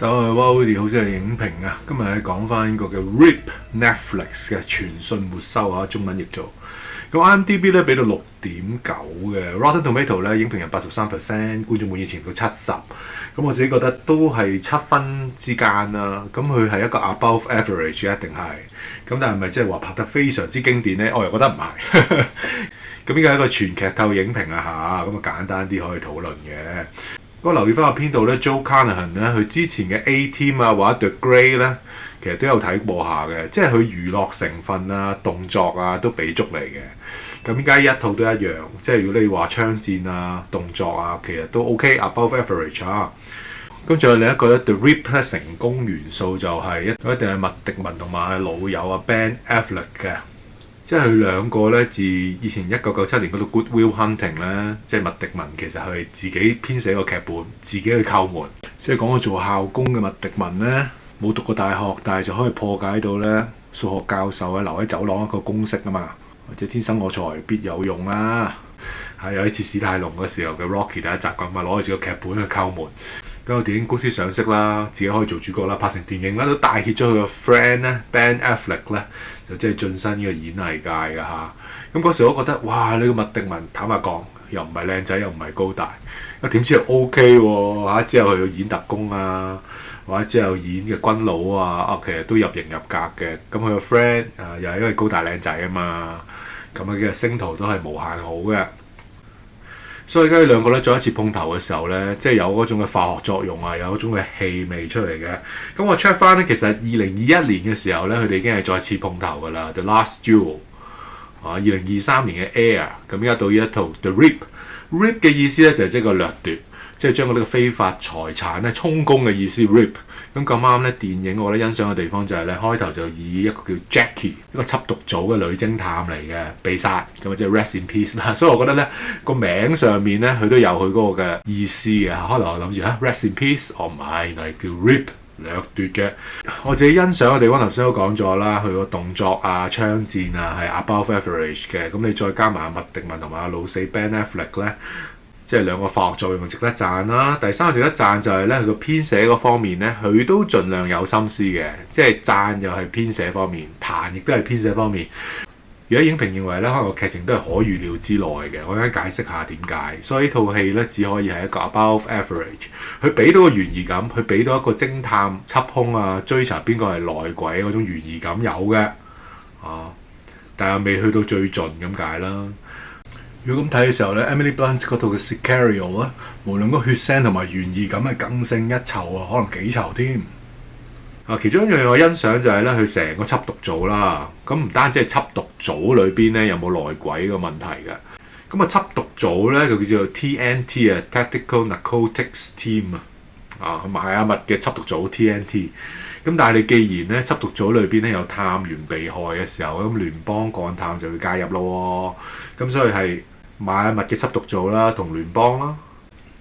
大家好，我係 Woody，好似係影評啊。今日係講翻呢個嘅 RIP Netflix 嘅傳訊沒收啊，中文譯做。咁 IMDB 咧俾到6.9嘅 Rotten Tomato 咧，影評人83%，觀眾滿意程度70%。咁我自己覺得都係7分之間啦。咁佢係一個 above average 一定係。咁但係咪即係話拍得非常之經典咧？我又覺得唔係。咁呢個係一個全劇透影評啊嚇，咁啊簡單啲可以討論嘅。我留意翻個編導咧 Joe Carnahan 咧，佢之前嘅 A-Team 啊或者 The Grey 咧，其實都有睇過下嘅，即係佢娛樂成分啊、動作啊都俾足嚟嘅。咁依家一套都一樣，即係如果你話槍戰啊、動作啊，其實都 OK，above average 啊。咁仲有另一個咧 The RIP 咧成功元素就係一定係麥迪文同埋老友啊 Ben Affleck 嘅。即係佢兩個咧，自以前1997年嗰套 Good Will Hunting 咧，即係麥迪文其實係自己編寫個劇本，自己去叩門。即係講個做校工嘅麥迪文咧，冇讀過大學，但係就可以破解到咧數學教授留喺走廊一個公式啊嘛，或者天生我材必有用啦。係有一次史泰龍嘅時候嘅 Rocky 第一集咁啊，攞住個劇本去叩門。咁個電影公司賞識啦，自己可以做主角啦，拍成電影啦，都大 hit 咗佢個 friend 咧 Ben Affleck 咧，就即係晉身呢個演藝界㗎嚇。咁嗰時我覺得哇，呢個麥迪文坦白講又唔係靚仔，又唔係高大，啊點知又 OK 喎嚇！之後佢演特工啊，或者之後演嘅軍佬啊，其實都入型入格嘅。咁佢個 friend 又係因為高大靚仔啊嘛，咁嘅星途都係無限好嘅。所以而家兩個咧再一次碰頭嘅時候咧，即係有嗰種嘅化學作用啊，有嗰種嘅氣味出嚟嘅。咁我 check 翻咧，其實2021年嘅時候咧，佢哋已經係再次碰頭㗎啦。The Last Duel 啊，2023年嘅 Air， 咁而家到呢一套 The RIP。RIP 嘅意思咧就係即係個掠奪，即係將嗰啲非法財產咧充公嘅意思。RIP。咁咁啱咧，電影我覺得欣賞嘅地方就係咧，開頭就以一個叫 Jackie 一個緝毒組嘅女偵探嚟嘅被殺，咁即係 Rest in Peace 啦。所以我覺得咧個名上面咧佢都有佢嗰個嘅意思嘅。開頭我諗住Rest in Peace，唔係，原來叫 RIP 掠奪嘅。我自己欣賞嘅地方頭先都講咗啦，佢個動作啊、槍戰啊係 above average 嘅。咁你再加埋麥迪文同埋阿老死 Ben Affleck 咧。即係兩個化學作用值得讚啦。第三個值得讚就係咧，佢個編寫嗰方面咧，佢都盡量有心思嘅。即係讚又係編寫方面，彈亦都係編寫方面。如果影評認為咧，可能個劇情都係可預料之內嘅，我而家解釋下點解。所以呢套戲咧，只可以係一個 above average。佢俾到個懸疑感，佢俾到一個偵探緝兇啊，追查邊個係內鬼嗰種懸疑感有嘅啊，但係未去到最盡咁解啦。如果咁睇嘅時候咧 Emily Blunt 嗰套嘅 Sicario 咧，無論個血腥同埋懸疑感係更勝一籌啊，可能幾籌添。其中一樣我欣賞就係咧，佢成個緝毒組啦，咁唔單止係緝毒組裏邊咧有冇內鬼個問題嘅，咁啊緝毒組咧就叫做 TNT 啊 Tactical Narcotics Team 啊，邁阿密嘅緝毒組 TNT。咁但係你既然咧緝毒組裏邊咧有探員被害嘅時候，咁聯邦幹探就要介入咯喎，咁所以係邁阿密嘅緝毒組啦，同聯邦啦，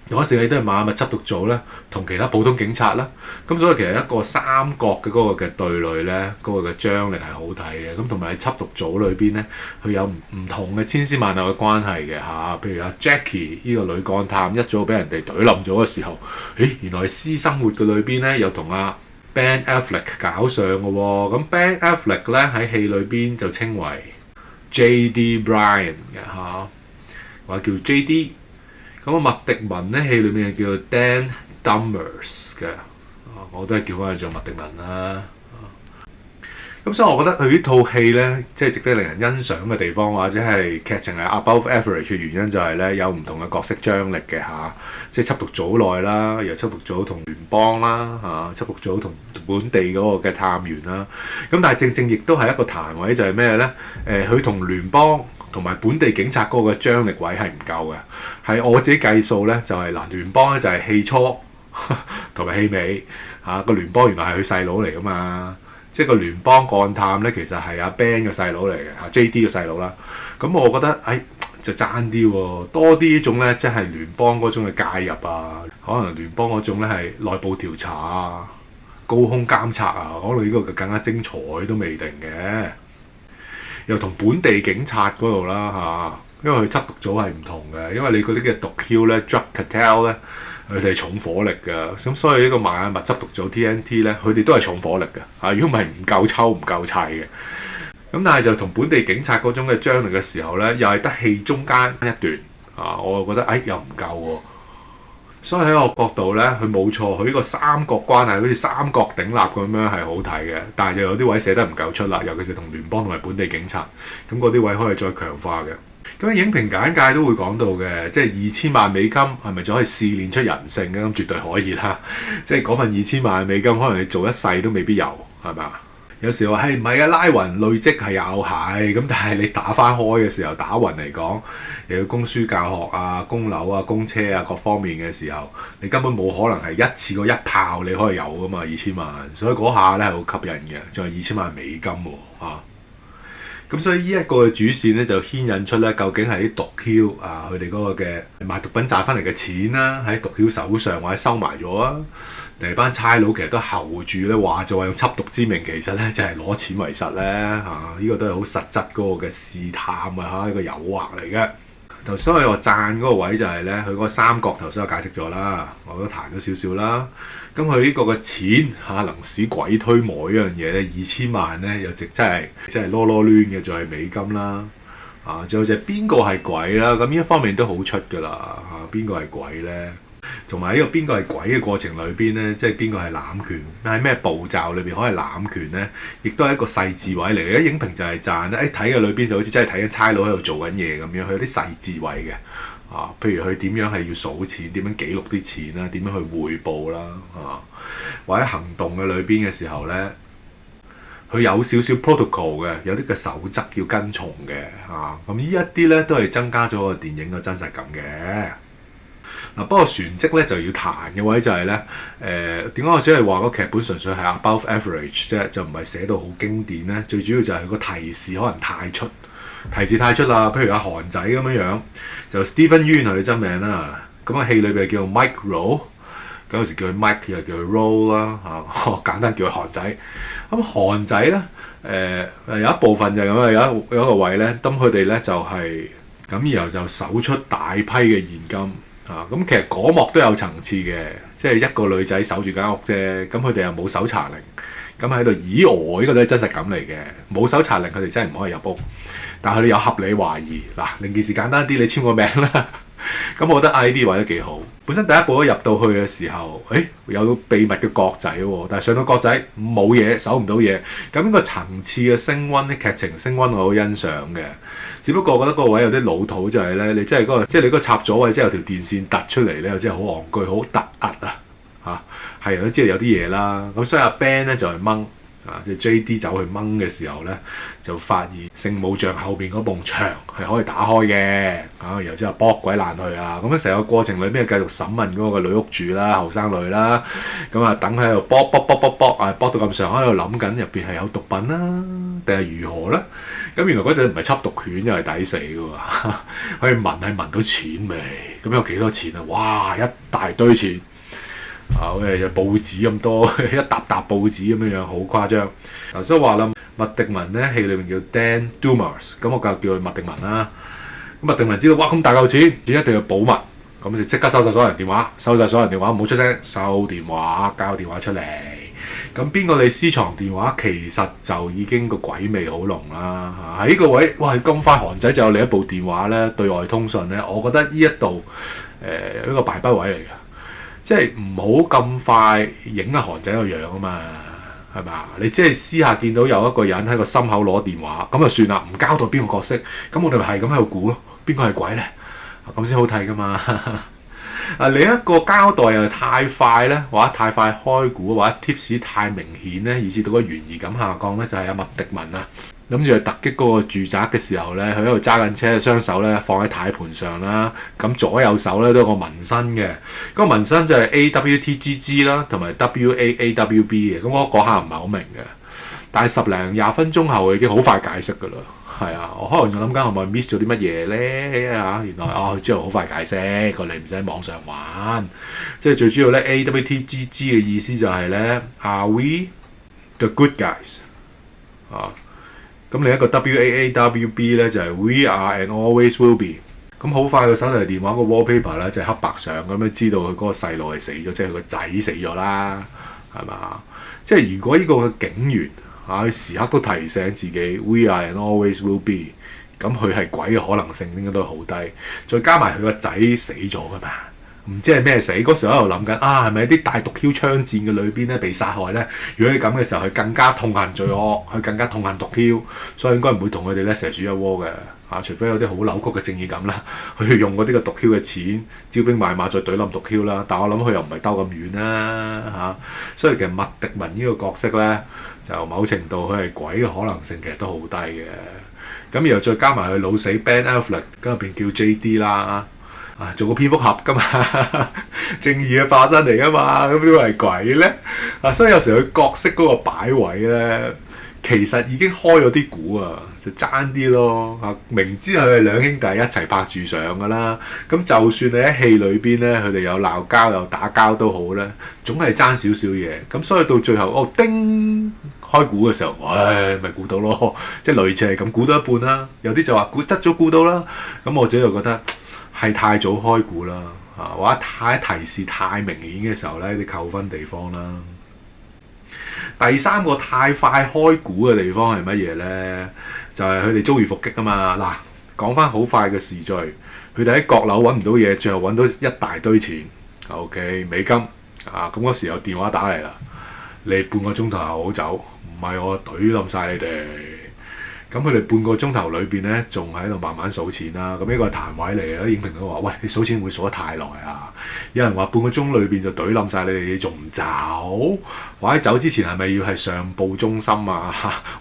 同一時你都係邁阿密緝毒組咧，同其他普通警察啦，咁所以其實一個三角嘅嗰個嘅對壘咧，嗰個嘅張力係好睇嘅。咁同埋喺緝毒組裏邊咧，佢有唔同嘅千絲萬縷嘅關係嘅嚇。譬如阿 Jackie 呢個女幹探一早俾人哋懟冧咗嘅時候，原來私生活嘅裏邊咧又同阿Ben Affleck 搞上嘅喎。咁 Ben Affleck 咧喺戲裏邊就稱為 J.D. Bryan 嘅嚇，或者叫 J.D. 咁麥迪文咧戲裏面係叫 Dan Dummers 嘅，我都係叫翻佢做麥迪文啦。咁所以我覺得佢呢套戲咧，即係值得令人欣賞嘅地方，或者係劇情係 above average 嘅原因就係咧有唔同嘅角色張力嘅嚇，即係緝毒組內啦，由緝毒組同聯邦啦嚇，緝毒組同本地嗰個嘅探員啦。咁但係正正亦都係一個彈位就係咩咧？佢同聯邦同埋本地警察嗰個張力位係唔夠嘅，係我自己計數咧，就係聯邦咧就係戲初同埋戲尾嚇，個聯邦原來係佢細佬嚟噶嘛。即係個聯邦幹探咧，其實係阿 Ben 嘅細佬嚟嘅嚇 ，J.D. 嘅細佬啦。咁我覺得就爭啲喎，多啲呢種咧，即係聯邦嗰種嘅介入啊，可能聯邦嗰種咧係內部調查啊、高空監察啊，可能呢個更加精彩都未定嘅。又同本地警察嗰度啦嚇，因為佢緝毒組係唔同嘅，因為你嗰啲嘅毒梟咧 Drug Cartel 咧佢哋係重火力㗎。咁所以呢個邁阿密執毒組 TNT 咧，佢哋都係重火力㗎。如果唔係唔夠抽唔夠砌嘅。咁但係就同本地警察嗰種嘅張力嘅時候咧，又係得戲中間一段我就覺得又唔夠喎。所以喺我角度咧，佢冇錯，佢呢個三角關係好似三角鼎立咁樣係好睇嘅，但係又有啲位寫得唔夠出啦，尤其是同聯邦同埋本地警察，咁嗰啲位可以再強化嘅。咁影評簡介都會講到嘅，即係2000萬美金係咪就可以試煉出人性嘅？咁絕對可以啦，即係嗰份2000萬美金，可能你做一世都未必有，係咪啊？有時話係唔係啊？拉勻累積係有係咁，但係你打翻開嘅時候，打勻嚟講，又要供書教學啊、供樓啊、供車啊各方面嘅時候，你根本冇可能係一次過一炮你可以有噶嘛2000萬，所以嗰下咧係好吸引嘅，仲係2000萬美金喎咁所以呢一個嘅主線咧就牽引出咧，究竟係啲毒梟佢哋嗰個嘅賣毒品賺翻嚟嘅錢啦，喺毒梟手上或者收埋咗啊，定係班差佬其實都睺住咧，話就話用緝毒之名，其實咧就係攞錢為實咧呢個都係好實質嗰個嘅試探一個誘惑嚟嘅。所以我讚嗰個位就係咧，佢嗰個三角頭先我解釋咗啦，我都彈咗少少啦。咁佢呢個嘅錢能使鬼推磨呢樣嘢咧，2000萬咧又真係攞攣嘅，就係美金啦。仲有就係邊個係鬼啦？咁呢一方面都好出㗎啦。邊個係鬼咧？同埋呢個邊個係鬼嘅過程裏邊咧，即係邊個係濫權？喺咩步驟裏邊可以濫權咧？亦都係一個細緻位嚟嘅。影評就係讚咧，睇嘅裏邊就好似真係睇緊差佬喺度做緊嘢咁樣，佢有啲細緻位嘅。譬如佢點樣係要數錢，點樣記錄啲錢啦，點樣去匯報啦，或者行動嘅裏邊嘅時候咧，佢有少少 protocol 嘅，有啲嘅守則要跟從嘅。咁呢一啲咧都係增加咗個電影嘅真實感嘅。不過船積咧就要彈嘅位就係咧，點解我只係話個劇本純粹係 above average 啫，就唔係寫到好經典咧？最主要就係個提示可能太出，提示太出啦。譬如阿韓仔咁樣，就 Steven Yeun 係佢真名啦。咁戲裏邊叫 Mike Rowe，咁有時叫佢 Mike 又叫佢 Rowe 啦簡單叫佢韓仔。咁韓仔咧，有一部分就係咁啊，有一個位咧，咁佢哋咧就係咁，然後就搜出大批嘅現金。咁其實嗰幕都有層次嘅，即係一個女仔守住間屋啫，咁佢哋又冇搜查令，咁喺度咦呢個都係真實感嚟嘅，冇搜查令佢哋真係唔可以入屋，但係佢哋有合理懷疑。令件事簡單啲，你簽個名啦。咁我覺得呢啲位都幾好。本身第一部一入到去嘅時候，有秘密嘅角仔喎，但係上到角仔冇嘢，搜唔到嘢。咁呢個層次嘅升溫，啲劇情升溫我好欣賞嘅。只不過我覺得嗰個位有啲老土，就係咧，你真係即係你嗰個插咗位之後，條電線突出嚟咧，又真係好戇居，好突兀係人都知道有啲嘢啦。咁所以阿 Ben 咧就係掹。即係 J.D 走去掹嘅時候咧，就發現聖母像後邊嗰埲牆係可以打開嘅，然後之後卜鬼爛去啊！咁樣成個過程裏邊繼續審問嗰個女屋主啦、後生女啦，咁等喺度卜到咁上下喺度諗緊入邊係有毒品啦，定係如何咧？咁原來嗰隻唔係緝毒犬，又係抵死嘅喎，可以聞係聞到錢未？咁有幾多錢啊？哇！一大堆錢。有報紙咁多，一沓沓報紙咁樣，好誇張。頭先話啦，麥迪文咧戲裏面叫 Dan Dumas， 咁我就叫佢麥迪文啦。咁麥迪文知道哇咁大嚿錢一定要保密，咁就即刻收晒所有人電話，收晒所有人電話，唔好出聲，收電話，交電話出嚟。咁邊個你私藏電話，其實就已經個鬼味好濃啦。喺呢個位，哇咁快韓仔就有另一部電話咧，對外通訊咧，我覺得呢一度一個敗筆位嚟嘅。即係唔好咁快影阿韓仔個樣啊嘛，係嘛？你即係私下見到有一個人喺個心口攞電話，咁就算啦，唔交代邊個角色，咁我哋咪係咁喺度估咯，邊個係鬼咧？咁先好睇噶嘛。另一個交代又太快咧，或者太快開估，或者 tips 太明顯咧，以至到個懸疑感下降咧，就係阿麥迪文啊。諗住去突擊嗰個住宅嘅時候咧，佢喺度揸緊車，雙手咧放喺軚盤上啦。咁左右手咧都有個紋身嘅，嗰個紋身就係 AWTGG 啦，同埋 WAAWB 嘅。咁我嗰下唔係好明嘅，但係10零20分鐘後已經好快解釋㗎啦。係啊，我可能仲諗緊係咪 miss 咗啲乜嘢咧？原來之後好快解釋，佢哋唔使喺網上玩。即係最主要咧 AWTGG 嘅意思就係咧 Are we the good guys？咁另一個 WAAWB 咧就係 We are and always will be。咁好快個手提電話個 wallpaper 咧就係黑白相咁樣，知道佢嗰個細路係死咗，即係佢個仔死咗啦，係嘛？即係如果呢個嘅警員佢時刻都提醒自己 We are and always will be， 咁佢係鬼嘅可能性應該都好低。再加埋佢個仔死咗㗎嘛，唔知係咩死。嗰時候喺度諗緊係咪啲大毒梟槍戰嘅裏邊咧被殺害咧？如果你咁嘅時候，佢更加痛恨罪惡，佢更加痛恨毒梟，所以應該唔會同佢哋咧蛇鼠一窩嘅。除非有啲好扭曲嘅正義感啦，佢用嗰啲嘅毒梟嘅錢招兵買馬再懟冧毒梟啦。但我諗佢又唔係兜咁遠啦所以其實麥迪文呢個角色咧，就某程度佢係鬼嘅可能性其實都好低嘅。咁然後再加埋佢老死 Ben Affleck 跟入邊叫 JD 啦，做個蝙蝠俠噶嘛，正義嘅化身嚟噶嘛，咁點會係鬼咧？所以有時佢角色嗰個擺位咧，其實已經開咗啲估就爭啲咯。明知佢係兩兄弟一齊拍住上噶啦，咁就算你喺戲裏邊咧，佢哋有鬧交有打交都好咧，總係爭少少嘢。咁所以到最後叮開估嘅時候，咪估到咯，即係類似係咁估到一半啦。有啲就話估得咗估到啦，咁我自己就覺得係太早開估啦，或者太提示太明顯嘅時候咧，啲扣分地方啦。第三個太快開估嘅地方係乜嘢呢？就係佢哋遭遇伏擊啊嘛！嗱，講翻好快嘅時序，佢哋喺閣樓揾唔到嘢，最後揾到一大堆錢，OK 美金咁嗰時有電話打嚟啦，你半個鐘頭後好走，唔係我懟冧晒你哋。咁佢哋半個鐘頭裏邊咧，仲喺度慢慢數錢啦。咁呢個係彈位嚟嘅，啲影評都話：喂，你數錢會數得太耐啊！有人話半個鐘裏邊就懟冧晒你哋，你仲唔走？或者走之前係咪要係上報中心啊？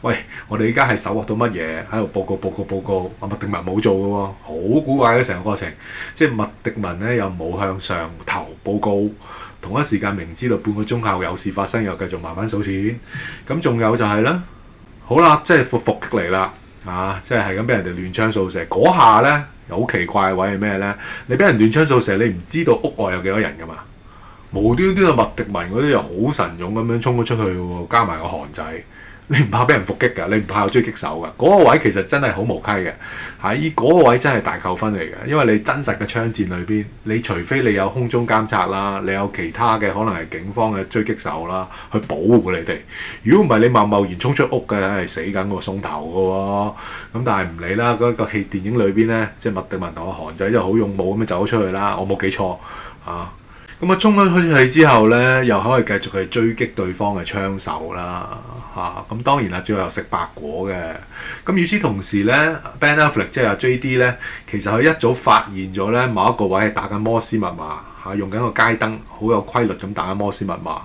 喂，我哋依家係搜獲到乜嘢喺度報告。麥迪文冇做嘅喎，好古怪嘅成個過程。即係麥迪文咧又冇向上頭報告，同一時間明知道半個鐘後有事發生，又繼續慢慢數錢。咁仲有就係咧。好啦，即係伏擊嚟啦，即係咁俾人哋亂槍掃射嗰下咧，又好奇怪嘅位係咩咧？你俾人亂槍掃射，你唔知道屋外有幾多人噶嘛？無端端麥迪文嗰啲又好神勇咁樣衝咗出去喎，加埋個韓仔，你唔怕俾人伏擊㗎？你唔怕有追擊手㗎？嗰個位其實真係好無稽嘅，嗰個位真係大扣分嚟嘅，因為你真實嘅槍戰裏邊，你除非你有空中監察啦，你有其他嘅可能係警方嘅追擊手啦，去保護你哋。如果唔係你貿然衝出屋嘅，係死緊個鬆頭嘅喎。咁但係唔理啦，嗰個戲電影裏邊咧，即係麥迪文同個韓仔就好勇武咁樣走咗出去啦。我冇記錯咁衝咗出去之後咧，又可以繼續去追擊對方嘅槍手啦，咁當然啦，最後又食白果嘅。咁與此同時咧 ，Ben Affleck 即係阿 JD 咧，其實佢一早發現咗咧某一個位係打緊摩斯密碼用緊個街燈，好有規律咁打緊摩斯密碼。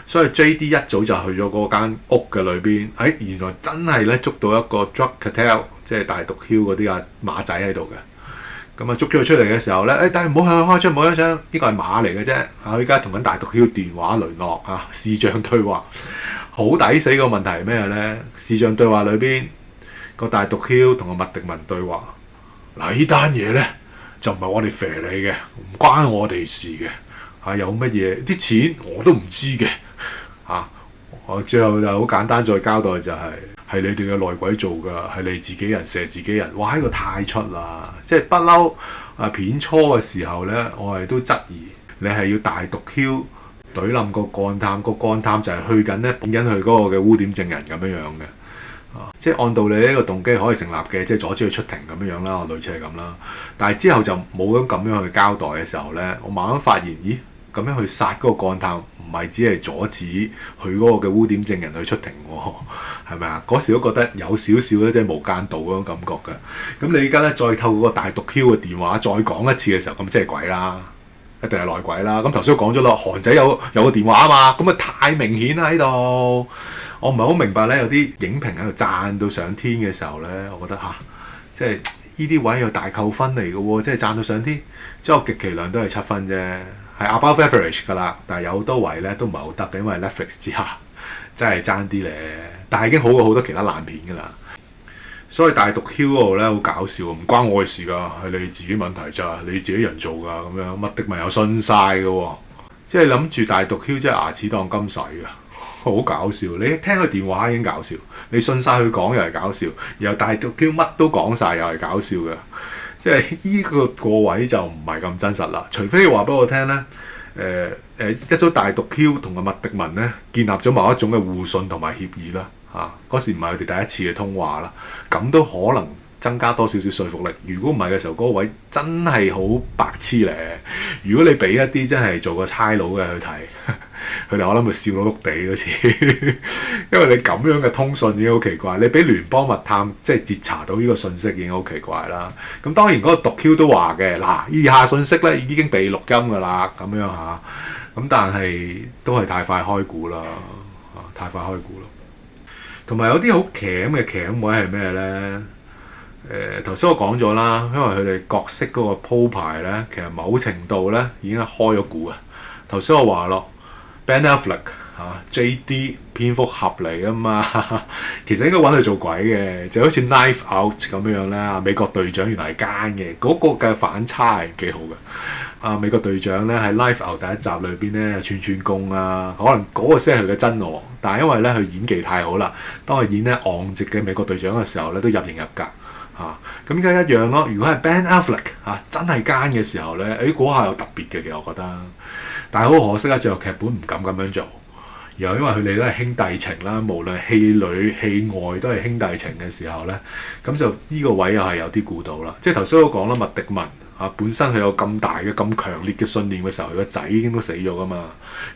所以 JD 一早就去咗嗰間屋嘅裏邊，原來真係咧捉到一個 drug cartel，即係大毒梟嗰啲馬仔喺度嘅。咁捉咗佢出嚟嘅時候咧，但係唔好向佢開槍，唔好開槍，呢個係馬嚟嘅啫。佢依家同緊大毒梟電話聯絡視像對話，好抵死個問題係咩咧？視像對話裏邊個大毒梟同個麥迪文對話，呢單嘢咧就唔係我哋肥你嘅，唔關我哋事嘅有乜嘢啲錢我都唔知嘅我最後就好簡單再交代就係你哋嘅內鬼做㗎，係你自己人射自己人。哇！呢個太出啦，即係不嬲片初嘅時候咧，我哋都質疑你係要大毒梟懟冧個幹探，個幹探就係去緊咧揾緊佢嗰個嘅污點證人咁樣嘅即係按道理呢個動機可以成立嘅，即係阻止佢出庭咁樣啦，類似係咁啦。但係之後就冇咁樣去交代嘅時候咧，我慢慢發現，咦咁樣去殺嗰個幹探，唔係只係阻止佢嗰個嘅污點證人去出庭喎，係咪啊？嗰時都覺得有少少咧，即係無間道嗰種感覺嘅。咁你而家咧再透過個大毒梟嘅電話再講一次嘅時候，咁即係鬼啦，一定係內鬼啦。咁頭先都講咗咯，韓仔有個電話啊嘛，咁啊太明顯啦喺度。我唔係好明白咧，有啲影評喺度讚到上天嘅時候咧，我覺得即係呢啲位有大扣分嚟嘅喎，即係讚到上天，即係我極其量都係7分啫。係 above average 㗎啦，但係有好多位咧都唔係好得嘅，因為 Netflix 之下真係爭啲咧。但係已經好過好多其他爛片㗎啦。所以大毒梟嗰度咧好搞笑，唔關我嘅事㗎，係你自己問題咋，你自己人做㗎咁樣。麥迪文又信晒㗎喎，即係諗住大毒梟真係牙齒當金使㗎，好搞笑。你聽佢電話已經搞笑，你信晒佢講又係搞笑，然後大毒梟乜都講晒又係搞笑㗎。即係呢個位就唔係咁真實啦。除非你話俾我聽咧，一組大毒 Q 同個麥迪文咧建立咗某一種嘅互信同埋協議啦。嗰時唔係佢哋第一次嘅通話啦，咁都可能增加多少少說服力。如果唔係嘅時候，嗰個位真係好白痴咧。如果你俾一啲真係做個差佬嘅去睇，佢哋我諗會笑到碌地嗰次，因為你咁樣嘅通訊已經好奇怪。你俾聯邦密探即係截查到呢個信息已經好奇怪啦。咁當然嗰個毒 Q 都話嘅，嗱，以下信息咧已經被錄音㗎啦，咁樣嚇。咁但係都係太快開估啦，太快開估啦。同埋有啲好鉗嘅鉗位係咩咧？頭先我講咗啦，因為佢哋角色嗰個鋪排咧，其實某程度咧已經開咗估啊。頭先我話咯 Ben Affleck JD 蝙蝠俠嚟噶嘛，其實應該揾佢做鬼嘅，就好似 Knife Out 咁樣啦。美國隊長原來係奸嘅，嗰個嘅反差係幾好嘅。美國隊長咧喺 Knife Out 第一集裏邊咧串串工啊，可能嗰個先係佢嘅真我，但係因為咧佢演技太好啦，當佢演咧昂直嘅美國隊長嘅時候咧都入型入格。咁而家一樣咯。如果係 Ben Affleck 真係奸嘅時候咧，嗰下有特別嘅，其實我覺得。但係好可惜啊，最後劇本唔敢咁樣做。然後因為佢哋都係兄弟情啦，無論戲裏戲外都係兄弟情嘅時候咧，咁就呢個位又係有啲估到啦。即係頭先我講啦，麥迪文本身佢有咁大嘅咁強烈嘅信念嘅時候，佢個仔已經都死咗噶嘛。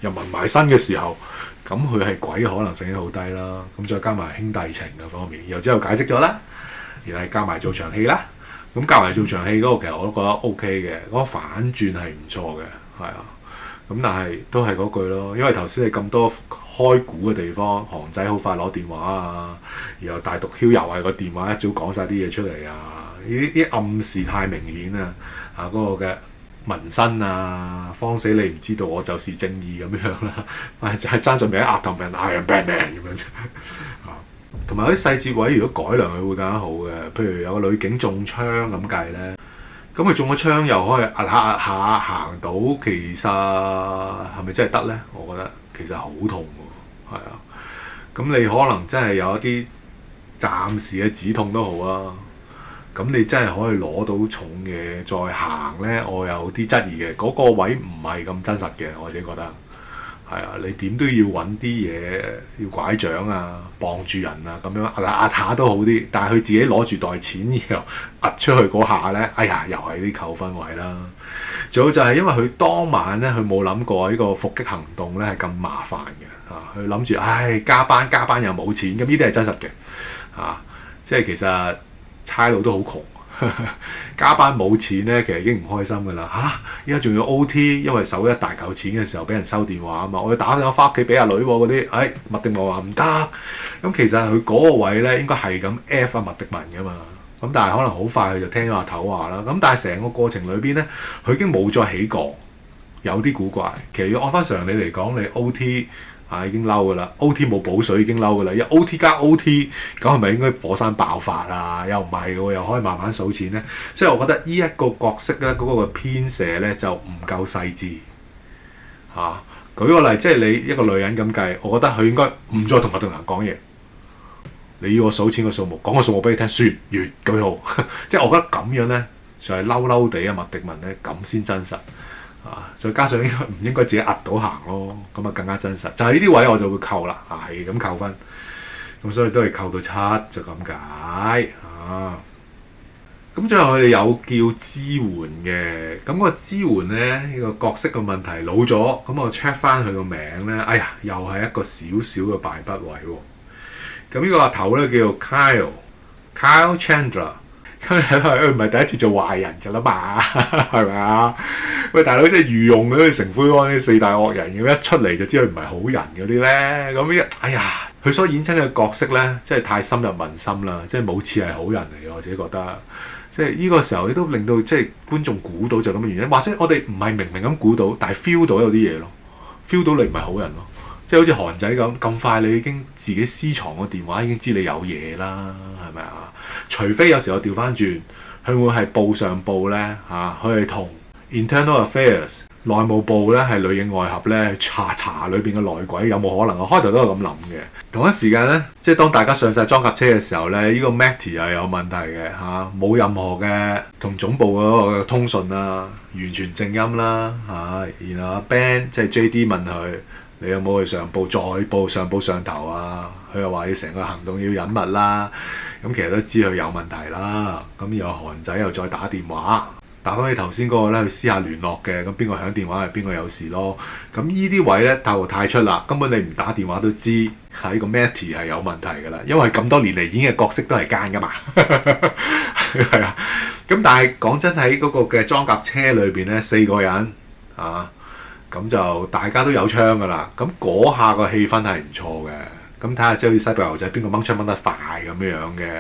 又紋埋身嘅時候，咁佢係鬼嘅可能性已經好低啦。咁再加埋兄弟情嘅方面，然後之後解釋咗啦。然後加埋做場戲啦，咁加埋做場戲嗰個其實我都覺得 OK 嘅，嗰個反轉係唔錯嘅，係啊。咁但係都係嗰句咯，因為頭先你咁多開估嘅地方，韓仔好快攞電話啊，然後大毒梟又係個電話一早講晒啲嘢出嚟啊，呢啲暗示太明顯啊，嗰個嘅紋身啊，慌死你唔知道我就是正義咁樣啦，就係爭咗名額同名 Iron Batman 咁樣同埋有啲細節位，如果改良佢會更加好嘅。譬如有個女警中槍咁計咧，咁佢中咗槍又可以壓下行到，其實係咪真係得咧？我覺得其實好痛喎，係啊。咁你可能真係有一啲暫時嘅止痛都好啊。咁你真係可以攞到重嘅再行咧，我有啲質疑嘅。嗰個位唔係咁真實嘅，我自己覺得。係啊，你點都要揾啲嘢，要拐杖啊，綁住人啊，咁樣壓下都好啲。但係佢自己攞住袋錢，然後壓出去嗰下咧，哎呀，又係啲扣分位啦。仲有就係因為佢當晚咧，佢冇諗過呢個伏擊行動咧係咁麻煩嘅。佢諗住，加班又冇錢，咁呢啲係真實嘅。即係其實差佬都好窮。加班冇錢咧，其實已經唔開心噶啦嚇！依家仲要 OT， 因為收一大嚿錢嘅時候俾人收電話啊嘛，我要打電話翻屋企俾阿女喎嗰啲，麥迪文話唔得。咁其實佢嗰個位咧應該係咁 F 麥迪文噶嘛，咁但係可能好快佢就聽咗阿頭話啦。咁但係成個過程裏邊咧，佢已經冇再起過，有啲古怪。其實要按翻常理嚟講，你 OT。已經嬲㗎啦 ，OT 冇補水已經嬲㗎啦，一 OT 加 OT， 咁係咪應該火山爆發啊？又唔係喎，又可以慢慢數錢咧。所以我覺得呢一個角色咧，嗰個編寫咧就唔夠細緻嚇。舉個例，即係你一個女人咁計，我覺得佢應該唔再同麥迪文講嘢。你要我數錢嘅數目，講個數目俾你聽，算完句號。即係我覺得咁樣咧，就係嬲嬲地啊！麥迪文咧咁先真實。再加上唔應該自己壓到行咯，咁啊更加真實。就係呢啲位我就會扣啦，係咁扣分。咁所以都係扣到7就咁解。咁最後佢哋有叫支援嘅，咁個支援咧呢個角色嘅問題老咗，咁我 check 翻佢個名咧，哎呀又係一個少少嘅敗筆位喎。咁呢個阿頭咧叫做 Kyle Chandler。佢唔係第一次做壞人㗎啦嘛，係咪啊？喂，大佬即係御用嗰啲成灰安啲四大惡人咁，一出嚟就知佢唔係好人嗰啲咧。咁哎呀，佢所演出嘅角色咧，真係太深入民心啦，即係冇似係好人嚟嘅。我自己覺得，即係呢個時候亦都令到即係觀眾估到就咁嘅原因，或者我哋唔係明明咁估到，但係 feel 到有啲嘢咯 ，feel 到你唔係好人咯。即係好似韓仔咁快你已經自己私藏個電話，已經知你有嘢啦，係咪啊？除非有時候調翻轉，佢會係報上報咧嚇，佢係同 Internal Affairs 內務部咧係裏應外合咧查裏邊嘅內鬼有冇可能？我開頭都係咁諗嘅。同一時間咧，即係當大家上晒裝甲車嘅時候咧，呢個 Matty 又有問題嘅嚇，冇任何嘅同總部嗰個通訊啦，完全靜音啦嚇。然後阿 Ben 即係 JD 問佢：你有冇去上報再報上報上頭啊？佢又話要成個行動要隱密啦。咁其實都知佢有問題啦。咁然後韓仔又再打電話。打翻起頭先嗰個咧，去私下聯絡嘅，咁邊個響電話係邊個有事咯？咁呢啲位咧透露太出啦，根本你唔打電話都知喺個 Matty 係有問題㗎啦，因為咁多年嚟演嘅角色都係奸㗎嘛，係啊。咁但係講真喺嗰個嘅裝甲車裏邊咧，4個人啊，咁就大家都有槍㗎啦。咁嗰下個氣氛係唔錯嘅。咁睇下即係好似西部牛仔邊個掹槍掹得快咁樣嘅。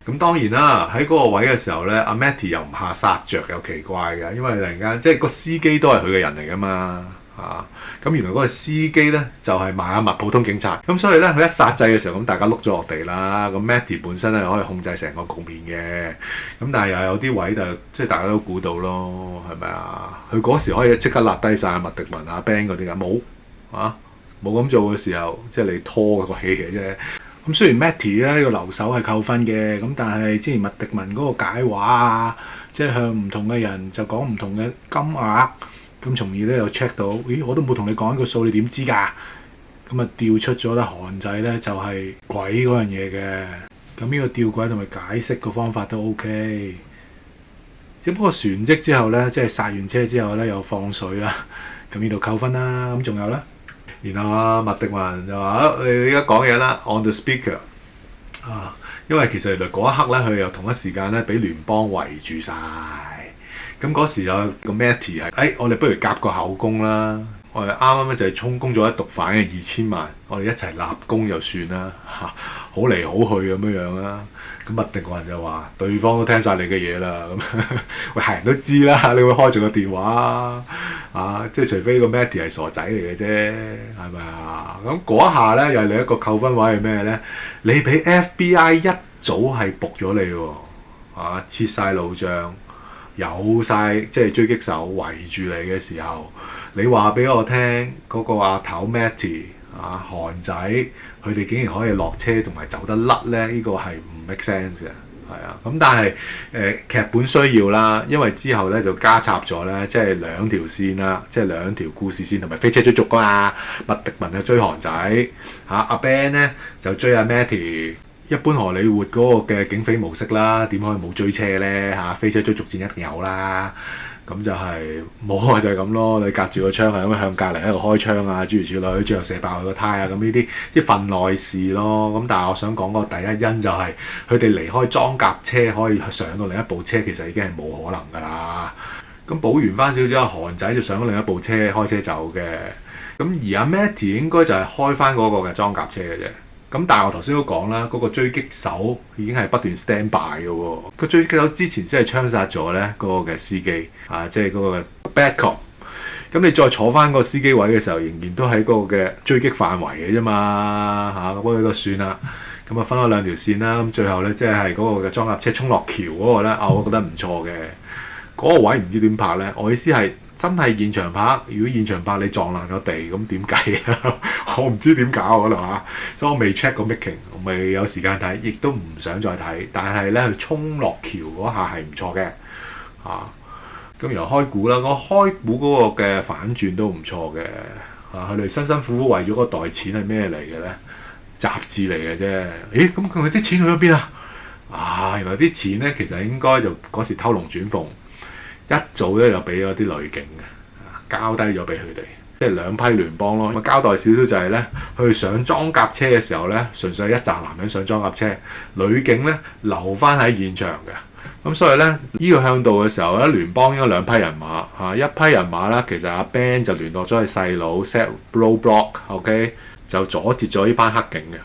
咁當然啦，喺嗰個位嘅時候咧，阿 Matty 又唔下殺着，又奇怪嘅，因為突然間即係個司機都係佢嘅人嚟噶嘛，咁原來嗰個司機咧就係邁阿密普通警察，咁所以咧佢一殺掣嘅時候，咁大家碌咗落地啦。咁 Matty 本身咧可以控制成個局面嘅，咁但係又有啲位就即係大家都估到咯，係咪啊？佢嗰時可以即刻立低晒阿麥迪文、阿 Ben 嗰啲嘅，冇咁做嘅時候，即係你拖個氣嘅啫。咁雖然 Matty 咧呢個留守係扣分嘅，咁但係之前麥迪文嗰個解話啊，即係向唔同嘅人就講唔同嘅金額，咁從而咧又 check 到，咦我都冇同你講呢個數，你點知㗎？咁啊調出咗咧韓仔咧就係鬼嗰樣嘢嘅，咁呢個吊詭同埋解釋個方法都 OK， 只不過船積之後咧，即係殺完車之後咧又放水啦，咁呢度扣分啦，咁仲有咧？然後麥迪文就話：你而家講嘢啦 ，on the speaker 啊，因為其實原來嗰一刻咧，佢又同一時間咧俾聯邦圍住晒。咁嗰時有個 Matty 係，我哋不如夾個口供啦。我哋啱啱咧就係充公咗一毒販嘅2000萬，我哋一齊立功就算啦，好嚟好去咁樣啦。咁麥迪文就話：對方都聽晒你嘅嘢啦，咁喂係人都知啦，你會開住個電話即係除非個 Matty 係傻仔嚟嘅啫，係咪啊？咁嗰一下咧又係另一個扣分位係咩咧？你俾 FBI 一早係仆咗你喎，設晒路障，有晒即係追擊手圍住你嘅時候，你話俾我聽嗰個阿頭 Matty 韓仔，佢哋竟然可以落車同埋走得甩咧？呢個係唔 make sense 嘅。係啊，咁但係劇本需要啦，因為之後咧就加插咗咧，即係2條線啦，即係2條故事線同埋飛車追逐㗎嘛。麥迪文就追韓仔，阿 Ben 咧就追阿 Matty。一般荷里活嗰個嘅警匪模式啦，點可以冇追車咧？飛車追逐戰一定有啦。咁就係冇啊，就係咁咯。你隔住個窗係咁向隔離喺度開槍啊，諸如此類，最後射爆佢個胎啊，咁呢啲啲份內事咯。咁但係我想講個第一因就係佢哋離開裝甲車可以上到另一部車，其實已經係冇可能㗎啦。咁補完翻少少，韓仔就上咗另一部車開車走嘅。咁而阿 Matty 應該就係開翻嗰個嘅裝甲車嘅啫。咁但係我頭先都講啦，嗰個追擊手已經係不斷 stand by 嘅喎。個追擊手之前先係槍殺咗咧嗰個嘅司機，即係嗰個嘅 bad cop。咁你再坐翻個司機位嘅時候，仍然都喺嗰個嘅追擊範圍嘅啫嘛，咁嗰個都算啦。咁啊分開2條線啦。咁最後咧，即係嗰個嘅裝甲車衝落橋嗰個咧，我覺得唔錯嘅。嗰個位唔知點拍咧，我意思係真係現場拍。如果現場拍你撞爛咗地，咁點計啊？我唔知點搞嗰度所以我未 check 過 making， 我未有時間睇，亦都唔想再睇。但係咧，佢衝落橋嗰下係唔錯嘅，咁然後開估啦，我開估嗰個嘅反轉都唔錯嘅，佢哋辛辛苦苦為咗嗰袋錢係咩嚟嘅咧？雜誌嚟嘅啫。咦？咁佢啲錢去咗邊啊？原來啲錢咧其實應該就嗰時偷龍轉鳳。一早咧就俾咗啲女警嘅，交低咗俾佢哋，即係2批聯邦咯。咁交代少少就係咧，去上裝甲車嘅時候咧，純粹係一紮男人上裝甲車，女警咧留翻喺現場嘅。咁所以咧，呢個向度嘅時候咧，聯邦應該2批人馬，一批人馬咧，其實阿 Ben 就聯絡咗佢細佬 set roadblock，OK，就阻截咗呢班黑警嘅。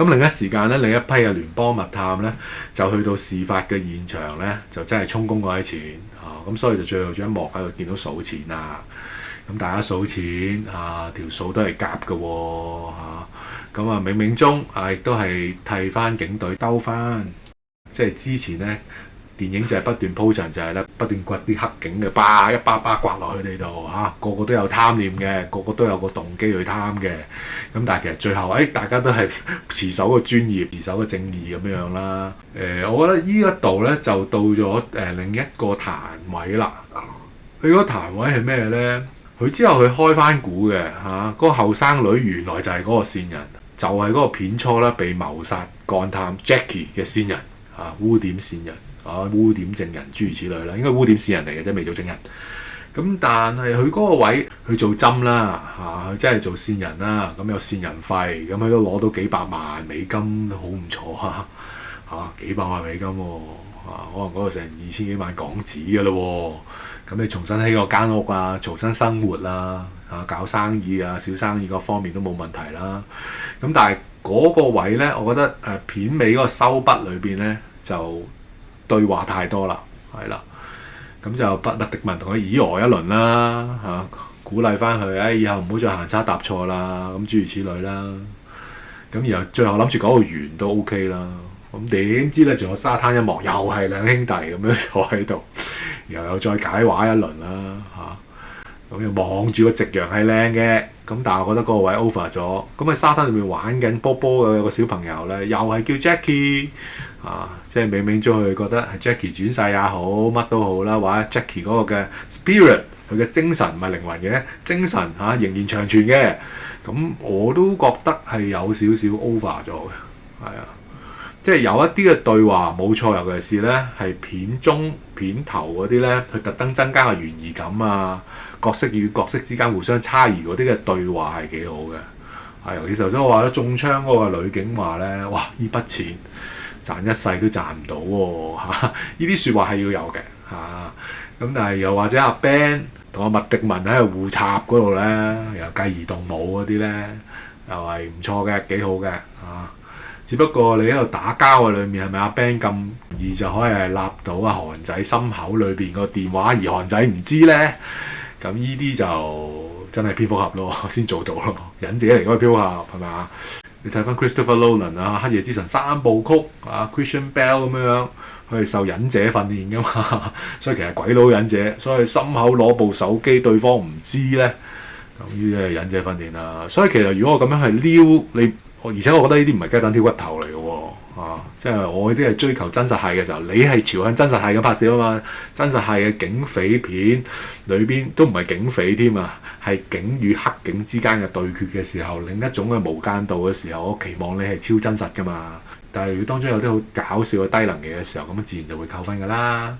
咁另一時間咧，另一批嘅聯邦密探咧，就去到事發嘅現場咧，就真係充公嗰啲錢。咁所以就最後一幕喺度見到數錢啊！咁大家數錢條數都係夾嘅喎。咁冥冥中亦都係替翻警隊兜翻，即係之前咧電影就係不斷鋪陳，就係咧不斷掘啲黑警嘅，巴一巴刮落去你度嚇，個個都有貪念嘅，個個都有個動機去貪嘅。咁但係其實最後大家都係持守個專業、持守個正義咁樣啦。我覺得呢一度咧就到咗另一個壇位啦。你嗰個壇位係咩咧？佢之後佢開翻估嘅嚇，嗰個後生女原來就係嗰個線人，就係嗰個片初咧被謀殺幹探 Jackie 嘅線人嚇，污點線人。污點證人諸如此類啦，應該污點線人嚟嘅啫，未做證人。咁但係佢嗰個位去做針啦嚇，佢真係做線人啦，咁有線人費，咁佢都攞到幾百萬美金，都好唔錯嚇幾百萬美金喎，可能嗰個成2000幾萬港紙嘅咯喎。咁你重新起個間屋啊，重新生活啦，搞生意啊，小生意各方面都冇問題啦。咁但係嗰個位咧，我覺得片尾嗰個收筆裏邊咧就對話太多啦，係啦，咁就麥迪文同佢以訛一輪啦，鼓勵翻佢，以後唔好再行差踏錯啦，咁諸如此類啦。咁然後最後諗住講到完都 OK 啦。咁點知咧，仲有沙灘一幕，又係兩兄弟咁樣坐喺度，然後又再解話一輪啦，咁又望住個夕陽係靚嘅，咁但係我覺得嗰個位 over 咗。咁喺沙灘裏面玩緊波波嘅有個小朋友咧，又係叫 Jackie。即係冥冥中佢覺得係 Jackie 轉世也好，乜都好啦，或者 Jackie 嗰個嘅 spirit， 佢嘅精神唔係靈魂嘅精神仍然長存嘅。咁我都覺得係有少少 over 咗嘅，係啊，即係有一啲嘅對話冇錯，尤其是咧係片中片頭嗰啲咧，佢特登增加個懸疑感啊，角色與角色之間互相差異嗰啲嘅對話係幾好嘅。尤其是頭先我話咗中槍嗰個女警話咧，哇！呢筆錢賺一世都賺唔到喎，呢啲説話係要有嘅嚇。咁但係又或者阿 Ben 同阿麥迪文喺度互插嗰度咧，又繼而動武嗰啲咧，又係唔錯嘅，幾好嘅嚇。只不過你喺度打交嘅裏面係咪阿 Ben 咁容易就可以係立到阿韓仔心口裏邊個電話，而韓仔唔知咧？咁呢啲就真係蝙蝠俠咯，先做到咯，忍者嚟嗰個蝙蝠俠係咪啊？你睇翻 Christopher Nolan 啊，《黑夜之神》3部曲啊 ，Christian Bale 咁樣，佢係受忍者訓練噶嘛，所以其實鬼佬忍者，所以心口攞部手機，對方唔知咧，咁呢啲係忍者訓練啦。所以其實如果我咁樣係撩你，而且我覺得呢啲唔係雞蛋挑骨頭嚟嘅喎，即係我呢啲係追求真實係嘅時候，你係朝向真實係咁拍攝啊嘛，真實係嘅警匪片裏邊都唔係警匪添啊，係警與黑警之間嘅對決嘅時候，另一種嘅無間道嘅時候，我期望你係超真實噶嘛。但係如果當中有啲好搞笑嘅低能嘢嘅時候，咁自然就會扣分噶啦。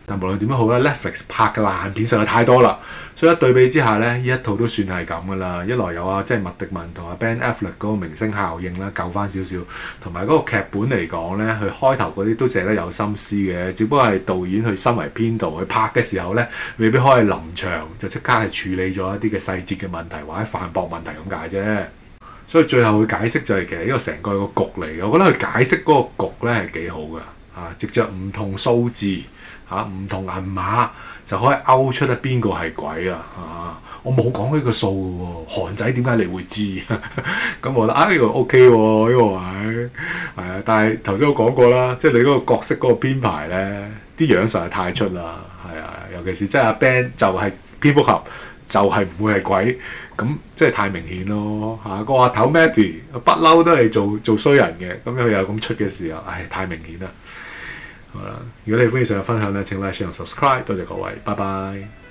但無論點樣好咧 ，Netflix 拍嘅爛片實在太多啦，所以一對比之下咧，呢一套都算係咁噶啦。一來有即係麥迪文同阿 Ben Affleck 嗰個明星效應啦，救翻少少，同埋嗰個劇本嚟講咧，佢開頭嗰啲都寫得有心思嘅，只不過係導演佢身為編導，佢拍嘅時候咧，未必可以臨場就即刻係處理咗一啲嘅細節嘅問題或者反駁問題咁解啫。所以最後佢解釋就係其實呢個成個係個局嚟嘅，我覺得佢解釋嗰個局咧係幾好㗎藉着唔同數字。唔同銀碼就可以勾出得邊個係鬼啊！我冇講呢個數嘅喎，韓仔點解你會知？咁我覺得呢個 OK 喎，呢個位係啊。但係頭先我講過啦，即係你嗰個角色嗰個編排咧，啲樣實在太出啦，係啊。尤其是即係阿 Ben 就係蝙蝠俠，就係唔會係鬼，咁即係太明顯咯個阿頭 Matty 不嬲都係做衰人嘅，咁佢又咁出嘅時候，太明顯啦。好啦，如果你歡迎上日分享咧，請 like、share 同 subscribe，多謝各位，拜拜。